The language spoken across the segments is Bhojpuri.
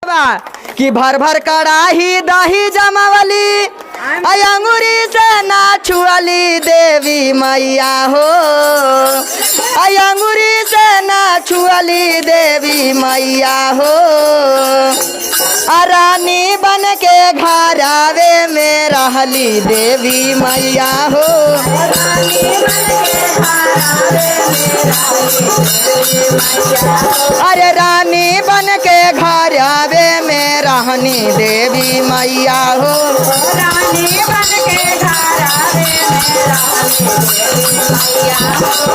कि भर भर कड़ाही दही जमावली अंगूरी से ना छुअली देवी मैया हो। अंगूरी से ना छुअली देवी मैया हो। रानी बन के घर आवे में रहली देवी मैया हो। अरे रानी बन के घर आवे में रहनी देवी मैया हो। रानी बन के घर आवे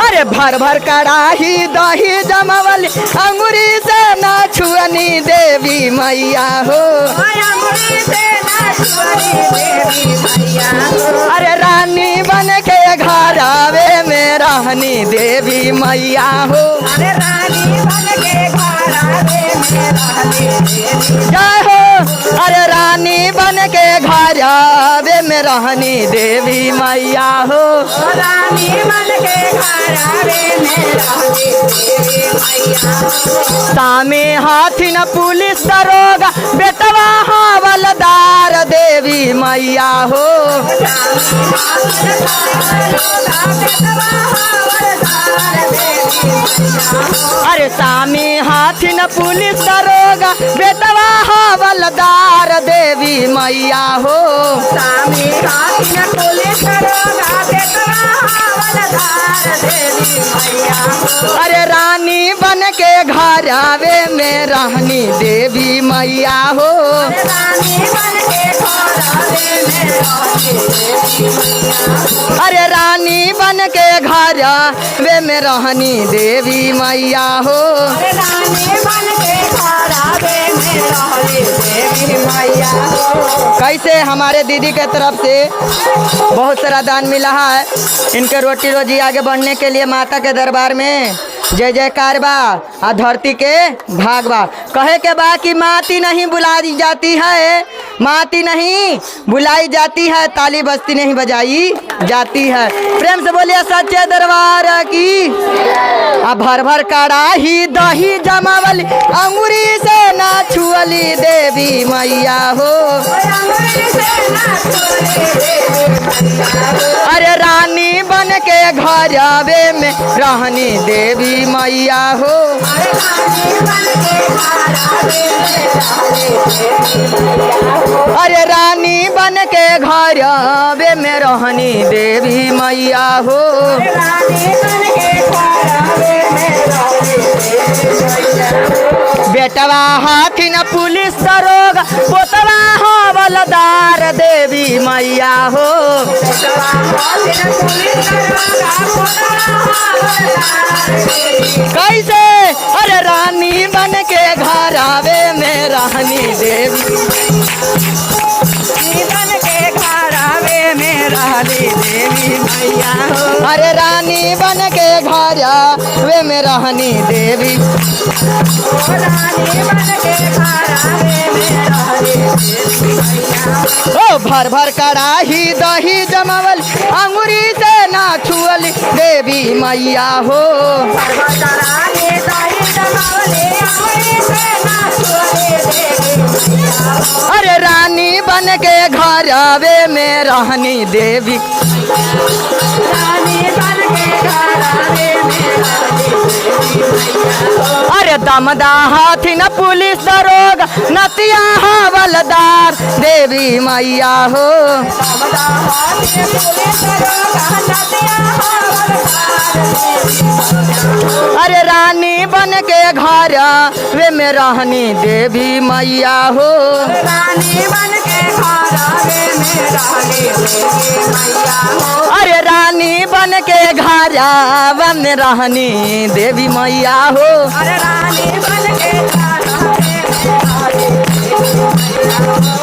अरे भर भर कड़ाही दही जमावली अंगूरी से ना छुअनी देवी मैया हो। अरे रानी बन के घर आवे में रहनी देवी मैया हो। अरे रानी बन के घर आवे में रहनी जय हो। अरे रानी बन के घर आवे में रहनी देवी मैया हो। रानी बन के घर आवे में रहनी देवी मैया हो। सामे हाथी न पुलिस दरोगा बेटवा हवलदार देवी मैया हो। अरे सामी हाथी न पुलिस दरोगा बेटवा हवलदार देवी मैया हो। सामी हाथी न पुलिस दरोगा बेटवा हवलदार देवी मैया हो। अरे रानी बन के घर आवे में रहनी देवी मैया हो। रानी बन के घर आवे में रहनी देवी मैया हो। अरे रानी बन के घर आवे में रहनी देवी मैया हो। रानी बन के घर आवे में रहनी देवी मैया हो। कैसे हमारे दीदी के तरफ से बहुत सारा दान मिला है। इनके रोटी रोजी आगे बढ़ने के लिए माता के दरबार में जय जयकार बा आ धरती के भाग बा। कहे के बा कि माती नहीं बुलाई जाती है, माती नहीं बुलाई जाती है, ताली बजती नहीं बजाई जाती है। प्रेम से बोलिए सच्चे दरबार की। अब भर भर कड़ाही दही जमावली अंगूरी से ना छुअली देवी मैया हो। अरे रानी बन के घर आवे में रहनी देवी मैया हो। अरे रानी बन के घर आवे में रहनी देवी मैया हो। बेटवा हाथी न पुलिस दरोगा पोतवा हवलदार देवी मैया हो। कैसे अरे रानी बन के घर आवे में रहनी देवी बन के घर आवे में रहनी देवी मैया हो। अरे रानी बन के घर आवे में रहनी देवी। रानी बन के घर आवे में रहनी देवी मैया हो। ओ भर भर कड़ाही दही जमावल अंगूरी से ना छुअली देवी मैया हो। अरे रानी बन के घर आवे में रहनी देवी। रानी बन के घर आवे में रहनी देवी मैया हो। अरे दमदा हाथी न पुलिस दरोगा नतिया हवलदार देवी मैया हो। अरे रानी बन के घर वे में रहनी देवी मैया हो। रानी बन के घर आवे में रहनी देवी मैया हो। अरे रानी बन के घर आवे में रहनी देवी मैया हो। अरे रानी बन के घर आवे में रहनी देवी मैया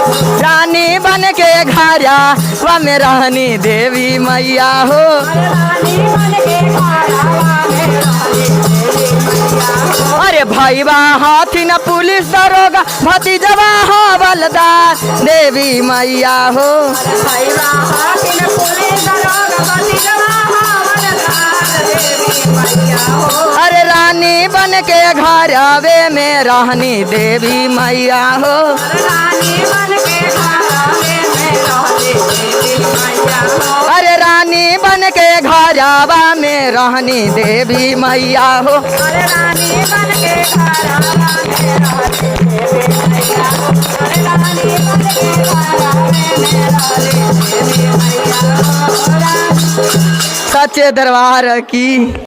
हो। रानी बन के घर आवे में रहनी देवी मैया हो। रानी बन के घर आवे में रहनी देवी मैया हो। अरे भैया हाथी न पुलिस दरोगा भतीजवा हवलदार देवी मैया हो। भैया हाथी न पुलिस दरोगा भतीजवा हवलदार देवी मैया हो। अरे रानी बन के घर घरवे में रहनी देवी मैया हो। रानी बन के घरवे में रहली देवी मैया हो। अरे रानी बन के घरवा में रहनी देवी मैया हो। अरे रानी बन के घरवा में रहली देवी मैया हो। अरे रानी बन के घरवा में रहली देवी मैया हो। सच्चे दरबार की।